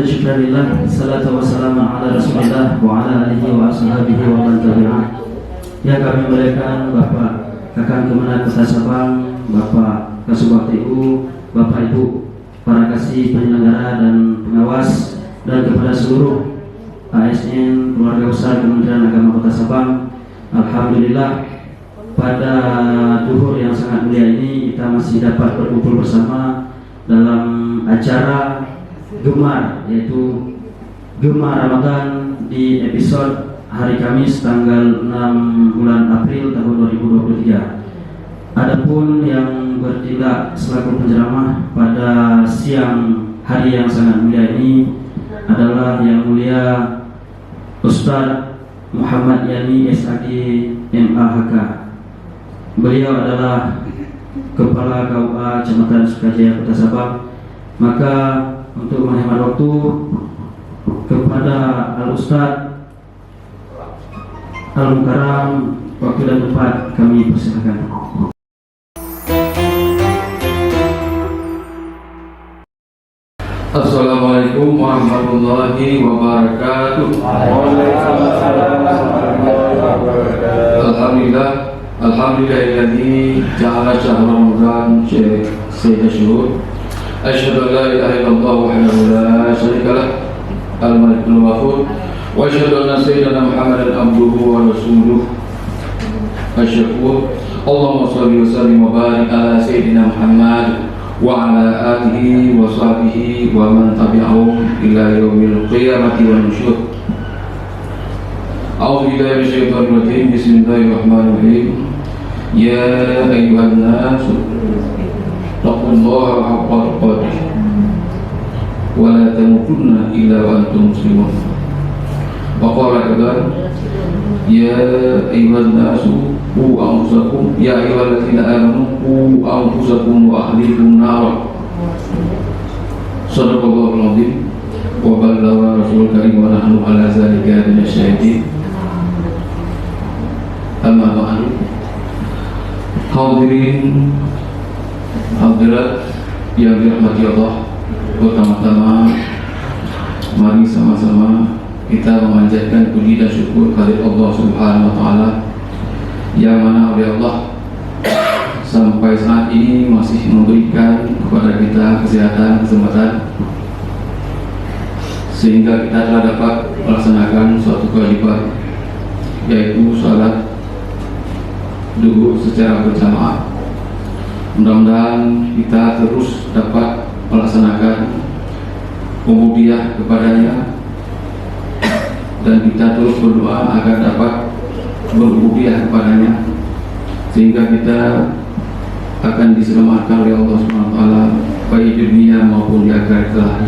Alhamdulillah, syukurillah, salatu wassalamu ala rasulillah wa ala alihi wa ashabihi wa man tabi'ah. Yang kami muliakan Bapak Kakang Kemenang Kota Sabang, Bapak Kasubag TU, Bapak Ibu para kasih penyelenggara dan pengawas, dan kepada seluruh ASN keluarga besar Kementerian Agama Kota Sabang. Alhamdulillah, pada duhur yang sangat mulia ini kita masih dapat berkumpul bersama dalam acara Gemar, yaitu Gemar Ramadan di episode hari Kamis tanggal 6 bulan April tahun 2023. Adapun yang bertindak selaku penceramah pada siang hari yang sangat mulia ini adalah Yang Mulia Ustadz Muhammad Yani SAG MAHK. Beliau adalah Kepala KUA Kecamatan Sukajaya Kota Sabang. Maka untuk menghemat waktu, kepada Al-Ustadz Al-Mukarram, waktu dan tempat kami persilakan. Assalamualaikum warahmatullahi wabarakatuh. Alhamdulillahilladzi ja'ala syahr Ramadan sayyidul syuhur. Asyhadu an la ilaha illallah wahdahu la syarika lah, al-malikul ghafur, wa asyhadu anna sayyidana Muhammadan abduhu wa rasuluh asy-syakur. Allahumma shalli wa sallim wa barik ala sayyidina Muhammad wa ala alihi wa sahbihi wa man tabi'ahum ila yaumil qiyamati wan nusyur. A'udzu billahi minasyaitonir rajim. Bismillahirrahmanirrahim. Ya ayyuhan nas taqullaha haqqa tuqatih wa la tamutunna illa wa antum muslimun. Wa qala aidan ya ayyuhan nas qu anfusakum ya ayyuhalladzina amanu qu anfusakum wa ahlikum nar. Shadaqallahul azim wa ballagha rasulul karim wa nahnu ala zalika minasyahidin. Amma ba'du. Hadirin hadirat yang dirahmati Allah, pertama-tama mari sama-sama kita memanjatkan puji dan syukur kepada Allah Subhanahu wa taala, yang mana oleh Allah sampai saat ini masih memberikan kepada kita kesehatan, kesempatan, sehingga kita telah dapat melaksanakan suatu kewajiban, yaitu salat duhur secara berjamaah. Mudah-mudahan kita terus dapat melaksanakan ubudiyah kepadanya, dan kita terus berdoa agar dapat berubudiyah kepadanya, sehingga kita akan diselamatkan oleh Allah SWT baik di dunia maupun di akhirat kelak.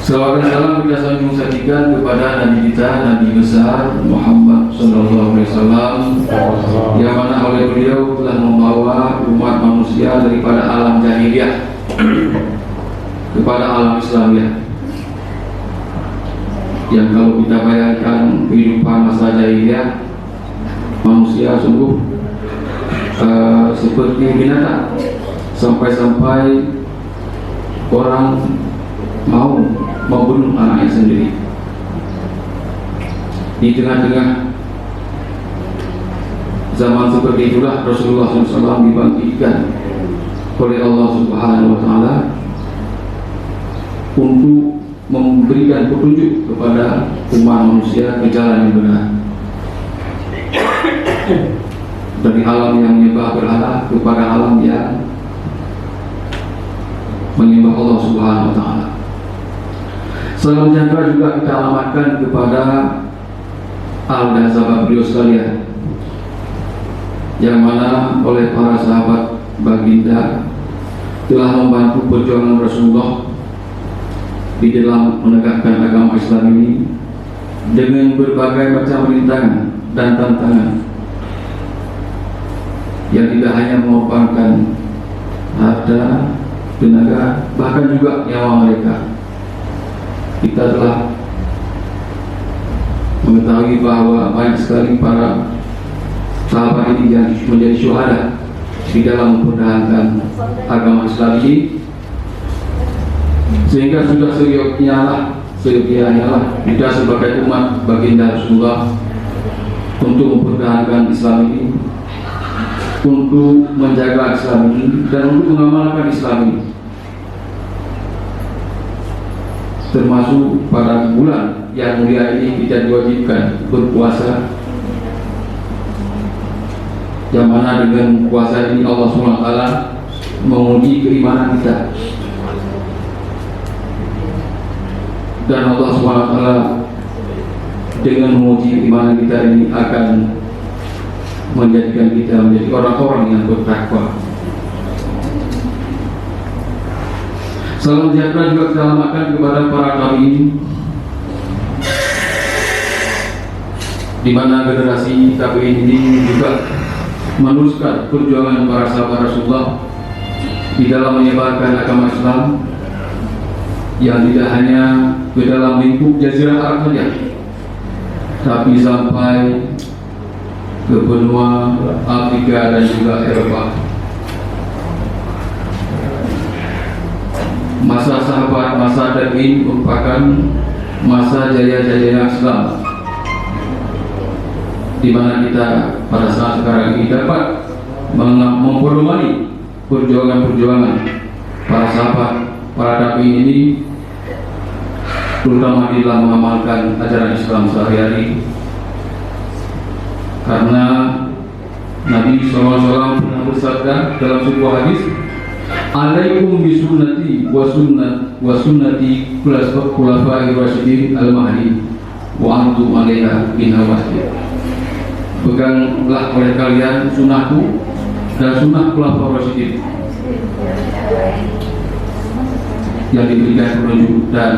Salawat dan salam kita saling sajikan kepada Nabi kita, Nabi besar Muhammad Sallallahu Alaihi Wasallam, yang mana oleh beliau telah membawa umat manusia daripada alam jahiliyah kepada alam Islamiyah. Yang kalau kita bayangkan kehidupan masa jahiliyah, manusia sungguh seperti binatang, sampai-sampai orang mau membunuh anaknya sendiri. Di tengah-tengah zaman seperti itulah Rasulullah SAW dibangkitkan oleh Allah Subhanahu wa taala untuk memberikan petunjuk kepada umat manusia ke jalan yang benar, dari alam yang menyembah berhala kepada alam yang menyembah Allah Subhanahu wa taala. Salam sejahtera juga kita alamatkan kepada ahli dan sahabat beliau sekalian, yang mana oleh para sahabat baginda telah membantu perjuangan Rasulullah di dalam menegakkan agama Islam ini dengan berbagai macam rintangan dan tantangan, yang tidak hanya mengorbankan harta, tenaga, bahkan juga nyawa mereka. Kita telah mengetahui bahwa banyak sekali para sahabat ini yang menjadi syuhada di dalam mempertahankan agama Islam ini, sehingga sudah seyogyanya lah kita sebagai umat baginda Rasulullah untuk mempertahankan Islam ini, untuk menjaga Islam ini, dan untuk mengamalkan Islam ini, termasuk pada bulan yang mulia ini kita diwajibkan berpuasa, yang mana dengan puasa ini Allah SWT menguji keimanan kita, dan Allah SWT dengan menguji keimanan kita ini akan menjadikan kita menjadi orang-orang yang bertakwa. Salam sejahtera juga kita alamatkan kepada para tabi'in, di mana generasi tabi'in ini juga meneruskan perjuangan para sahabat Rasulullah di dalam menyebarkan agama Islam yang tidak hanya ke dalam lingkup Jazirah Arab saja, tapi sampai ke benua Afrika dan juga Eropa. Masa sahabat, masa tabi'in merupakan masa jaya-jaya Islam, di mana kita pada saat sekarang ini dapat memperdomani perjuangan-perjuangan para sahabat, para tabi'in ini, terutama di dalam mengamalkan ajaran Islam sehari-hari. Karena Nabi SAW pernah bersabda dalam sebuah hadis, "Alaikum bisunnati wa sunnati khulafa'ir rasyidin al-mahdi wa antum 'alaiha binawajib." Peganglah oleh kalian sunnahku dan sunnah khulafa'ir rasyidin yang diberikan petunjuk, dan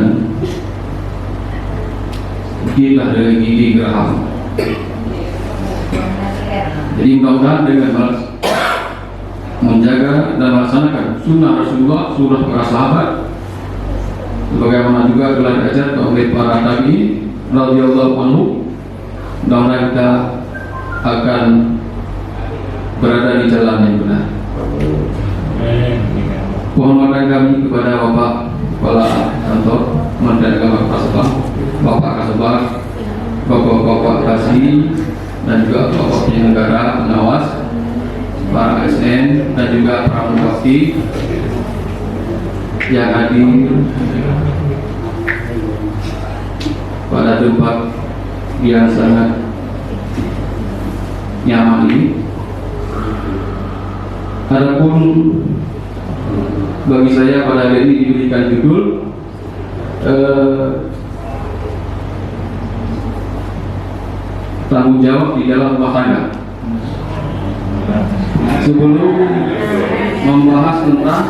gigihlah dengan gigi geraham. Jadi mudah-mudahan dengan menjaga dan melaksanakan sunnah Rasulullah, sunnah para sahabat, sebagaimana juga telah diajarkan oleh para tabi'in radhiyallahu anhu, mudah-mudahan kita akan berada di jalan yang benar. Penghormatan kami kepada Bapak Kepala Kantor Menteri Agama Kasubag, Bapak Kasubag, Bapak Kasih, dan juga Bapak penyelenggara, pengawas, para ASN, dan juga para bupati yang hadir pada tempat yang sangat nyaman ini. Adapun bagi saya pada hari ini diberikan judul tanggung jawab di dalam rumah tangga. Sebelum membahas tentang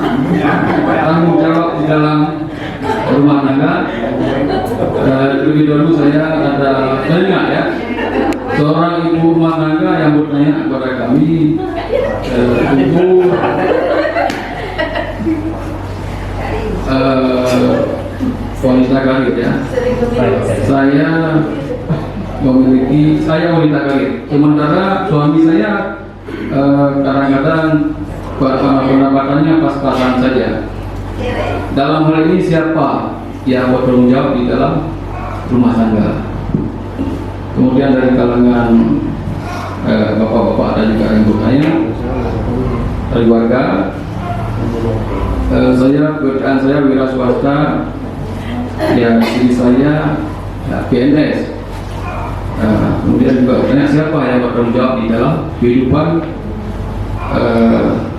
tanggung jawab di dalam rumah tangga, lebih dahulu saya ada teringat ya, seorang ibu rumah tangga yang bertanya kepada kami, wanita karir ya, saya wanita karir, sementara suami saya kadang-kadang pendapatannya pas-pasan saja. Dalam hal ini siapa yang bertanggung jawab di dalam rumah tangga? Kemudian dari kalangan bapak-bapak dan juga yang bertanya dari warga, pekerjaan saya wira swasta, ya istri saya ya, PNS. Kemudian juga bertanya siapa yang bertanggung jawab di dalam kehidupan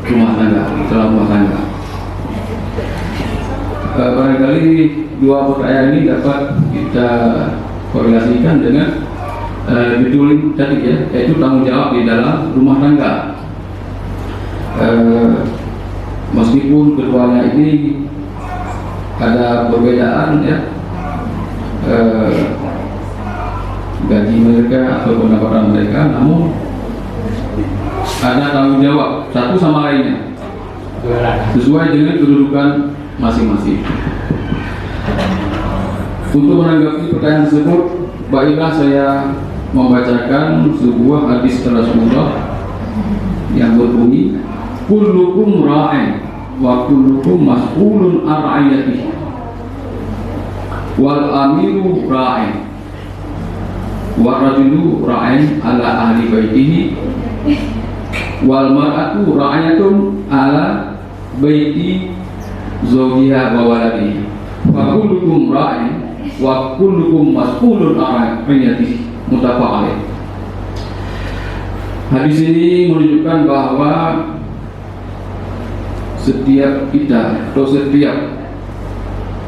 rumah tangga, dalam rumah tangga. Barangkali dua pertanyaan ini dapat kita korelasikan dengan judul tadi ya, yaitu tanggung jawab di dalam rumah tangga. Meskipun keduanya ini ada perbedaan ya, gaji mereka atau pendapatan mereka, namun ada tanggung jawab satu sama lainnya sesuai dengan kedudukan masing-masing. Untuk menanggapi pertanyaan tersebut, baiklah saya membacakan sebuah hadis Rasulullah yang berbunyi, kullukum ra'in wa kullukum mas'ulun an ra'iyatihi. wal amiru ra'in wa rajulu ra'in ala ahli baitihi wal mar'atu ra'ayatun ala baiti zawjiha wa waladihi fa kullukum ra'in wa kullukum mas'ulun an ra'iyatihi. Muttafaq alaih. Hadis ini menunjukkan bahwa setiap kita atau setiap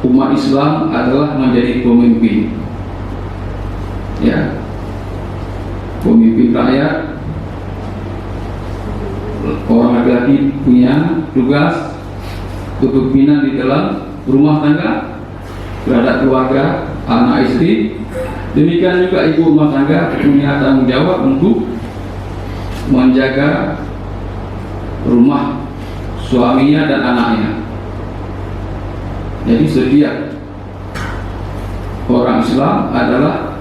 umat Islam adalah menjadi pemimpin, ya, pemimpin rakyat. Orang laki-laki punya tugas kepemimpinan di dalam rumah tangga terhadap keluarga, anak istri. Demikian juga ibu rumah tangga punya tanggung jawab untuk menjaga rumah suaminya dan anaknya. Jadi setiap orang Islam adalah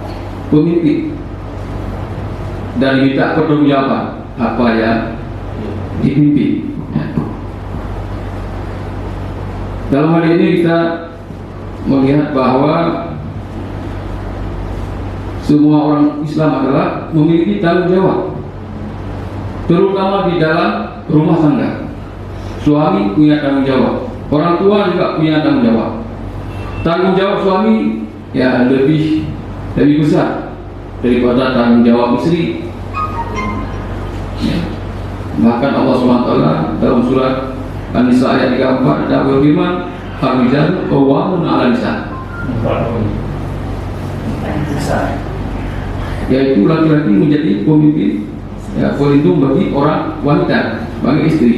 pemimpin dan minta pertanggungjawaban apa yang dipimpin. Dalam hal ini kita melihat bahwa semua orang Islam adalah memiliki tanggung jawab, terutama di dalam rumah tangga. Suami punya tanggung jawab, orang tua juga punya tanggung jawab. Tanggung jawab suami ya lebih besar daripada tanggung jawab istri. Ya. Bahkan Allah SWT dalam surat An-Nisa ayat 34 ada berfirman, "Ar-rijalu qawwamun 'alan nisa." Yaitu laki-laki menjadi pemimpin, ya, pelindung bagi orang wanita, bagi istri.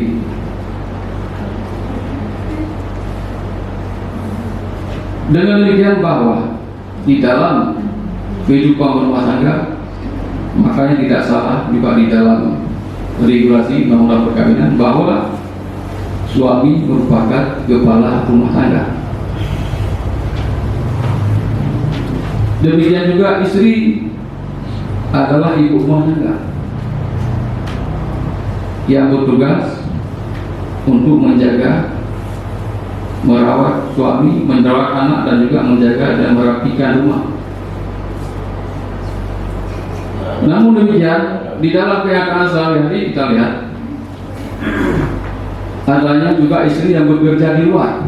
Dengan demikian bahwa di dalam kehidupan rumah tangga, makanya tidak salah juga di dalam regulasi undang-undang perkawinan bahwa suami merupakan kepala rumah tangga. Demikian juga istri adalah ibu rumah tangga yang bertugas untuk menjaga, merawat suami, merawat anak, dan juga menjaga dan merapikan rumah. Namun demikian, di dalam kenyataan sehari-hari kita lihat adanya juga istri yang bekerja di luar.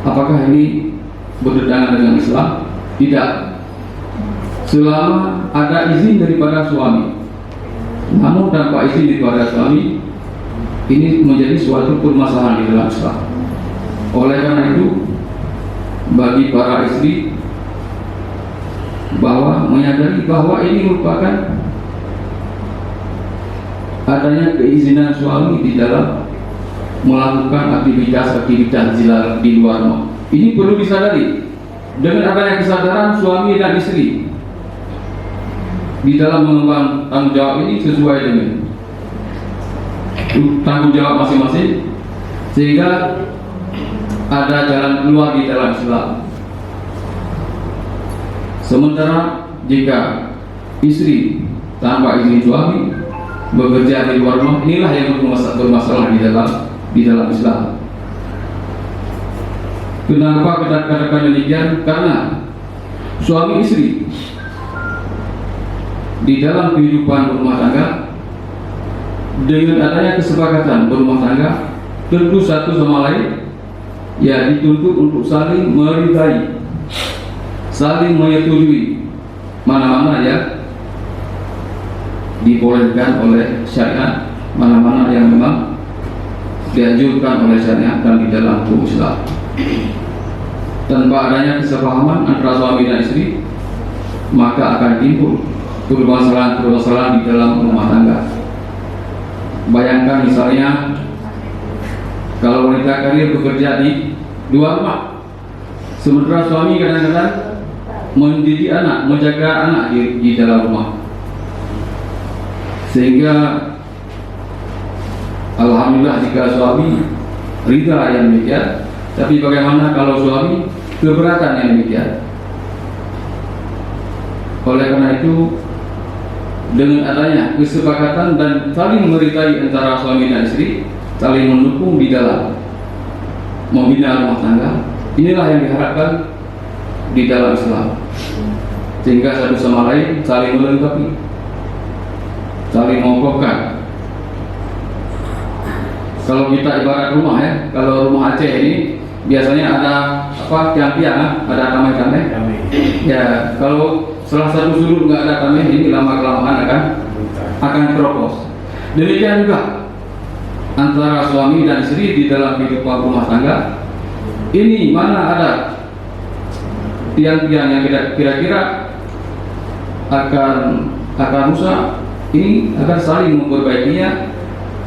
Apakah ini bertentangan dengan Islam? Tidak. Selama ada izin daripada suami. Namun tanpa izin daripada suami, ini menjadi suatu permasalahan di dalam Islam. Oleh karena itu, bagi para istri bahwa menyadari bahwa ini merupakan adanya keizinan suami di dalam melakukan aktivitas di luar rumah. Ini perlu disadari. Dengan adanya kesadaran suami dan istri di dalam mengemban tanggung jawab ini sesuai dengan tanggung jawab masing-masing, sehingga ada jalan keluar di dalam Islam. Sementara jika istri tanpa izin suami bekerja di luar rumah, inilah yang bermasalah di dalam Islam. Kenapa kita katakan demikian? Karena suami istri di dalam kehidupan rumah tangga, dengan adanya kesepakatan berumah tangga, tentu satu sama lain ya dituntut untuk saling meridai, saling menyetujui mana-mana yang dibolehkan oleh syariat, mana-mana yang memang dianjurkan oleh syariat dan di dalam hukum Islam. Tanpa adanya kesepahaman antara suami dan istri, maka akan timbul permasalahan-permasalahan di dalam rumah tangga. Bayangkan misalnya kalau wanita karir bekerja di luar rumah, sementara suami kadang-kadang mendidik anak, menjaga anak di dalam rumah, sehingga alhamdulillah jika suami ridha yang demikian. Tapi bagaimana kalau suami keberatan yang demikian? Oleh karena itu, dengan adanya kesepakatan dan saling meridai antara suami dan istri, saling mendukung di dalam membina rumah tangga, inilah yang diharapkan di dalam Islam, sehingga satu sama lain saling melengkapi, saling mengokohkan. Kalau kita ibarat rumah ya, kalau rumah Aceh ini biasanya ada apa, tiang-tiang, ada tamai-tamai. Ya, kalau salah satu sudut nggak ada tamai, ini lama kelamaan akan keropos. Demikian juga antara suami dan istri di dalam kehidupan rumah tangga. Ini mana ada tiang-tiang yang kira-kira akan rusak, ini akan saling memperbaikinya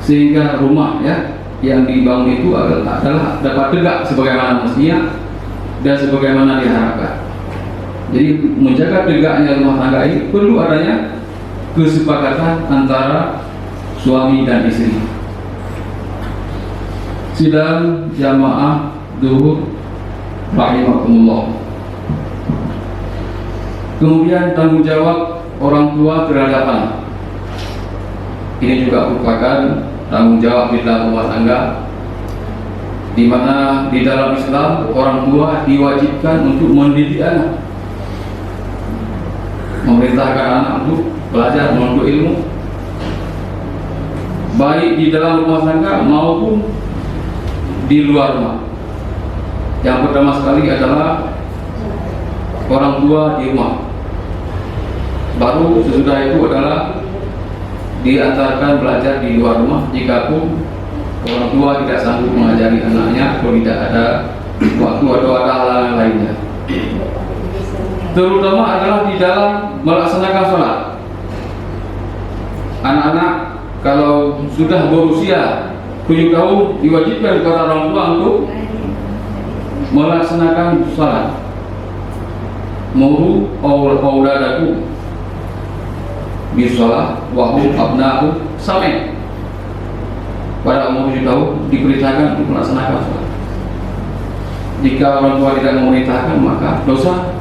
sehingga rumah ya yang dibangun itu adalah dapat tegak sebagaimana mestinya dan sebagaimana diharapkan. Jadi menjaga tegaknya rumah tangga ini perlu adanya kesepakatan antara suami dan istri. Sidang jamaah zuhur rahimakumullah. Kemudian tanggung jawab orang tua terhadap anak. Ini juga merupakan tanggung jawab di dalam rumah tangga, di mana di dalam Islam orang tua diwajibkan untuk mendidik anak, memerintahkan anak untuk belajar, menuntut ilmu, baik di dalam rumah tangga maupun di luar rumah. Yang pertama sekali adalah orang tua di rumah, baru sesudah itu adalah diantarkan belajar di luar rumah jika pun orang tua tidak sanggup mengajari anaknya atau tidak ada waktu atau ada hal lainnya. Terutama adalah di dalam melaksanakan sholat. Anak-anak kalau sudah berusia 7 tahun diwajibkan kepada orang tua untuk melaksanakan sholat. Muru auladakum bisolah wahum abna'u samai. Pada umur 7 tahun diperintahkan untuk melaksanakan sholat. Jika orang tua tidak memerintahkan, maka dosa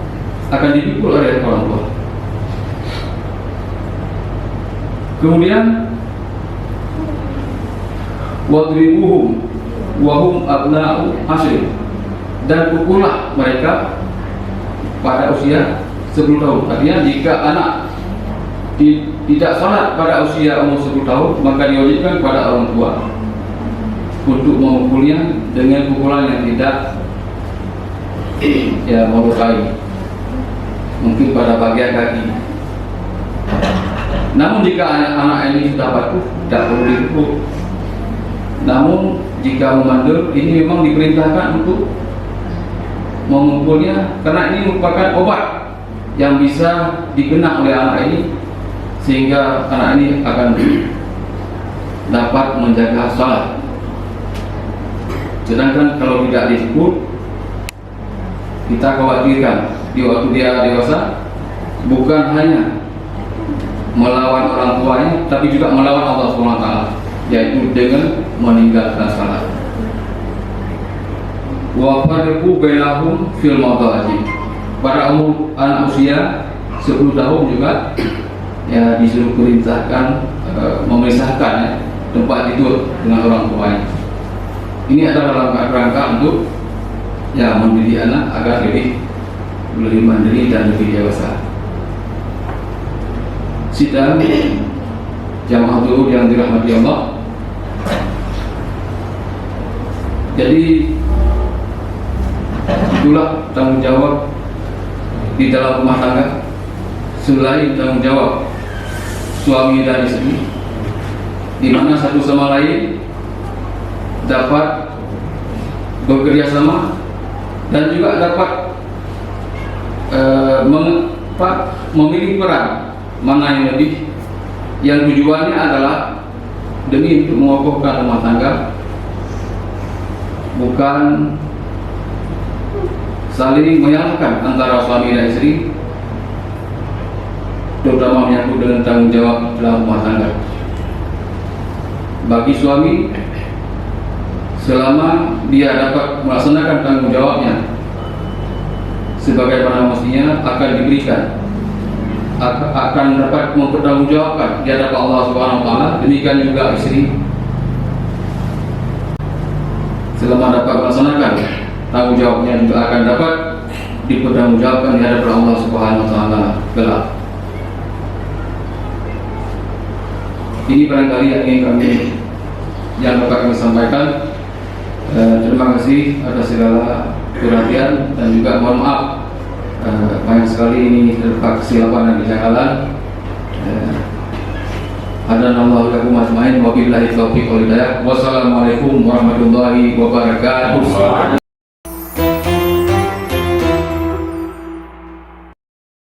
akan dipikul oleh orang tua. Kemudian wadribuhum wahum abna'u asyr, dan pukullah mereka pada usia 10 tahun. Artinya jika anak tidak sholat pada usia umur 10 tahun, maka diwajibkan pada orang tua untuk memukulnya dengan pukulan yang tidak melukai, mungkin pada bagian kaki. Namun jika anak ini sudah patuh, tidak perlu dipukul. Namun jika memandul, ini memang diperintahkan untuk memukulnya, karena ini merupakan obat yang bisa dikena oleh anak ini, sehingga anak ini akan dapat menjaga sholat. Sedangkan kalau tidak dipukul, kita khawatirkan di waktu dia dewasa bukan hanya melawan orang tuanya, tapi juga melawan Allah SWT, yaitu dengan meninggalkan sholat. Wa farqu bainahum fil madajid. Pada umur anak usia 10 tahun juga ya disuruh perintahkan memisahkan tempat tidur dengan orang tuanya. Ini adalah rangka untuk mendidik anak agar lebih mandiri dan lebih dewasa. Sidang jamaah zuhur yang dirahmati Allah. Jadi itulah tanggung jawab di dalam rumah tangga, selain tanggung jawab suami dan istri, di mana satu sama lain dapat bekerja sama dan juga dapat memilih peran mana yang lebih, yang tujuannya adalah demi untuk mengokohkan rumah tangga, bukan saling menyalahkan antara suami dan istri, terutama menyangkut dengan tanggung jawab dalam rumah tangga. Bagi suami, selama dia dapat melaksanakan tanggung jawabnya sebagaimana mestinya, akan diberikan, akan dapat mempertanggungjawabkan di hadapan Allah Subhanahu wa taala. Demikian juga istri, selama dapat melaksanakan tanggung jawabnya juga akan dapat dipertanggungjawabkan di hadapan Allah Subhanahu wa taala kelak. Ini barangkali yang ingin dapat kami sampaikan. Terima kasih atas segala perhatian dan juga mohon maaf banyak sekali ini terdapat kesilapan dan kejanggalan. Hadanallahu lakum ajmain wa billahi taufiq wal hidayah. Wassalamualaikum warahmatullahi wabarakatuh.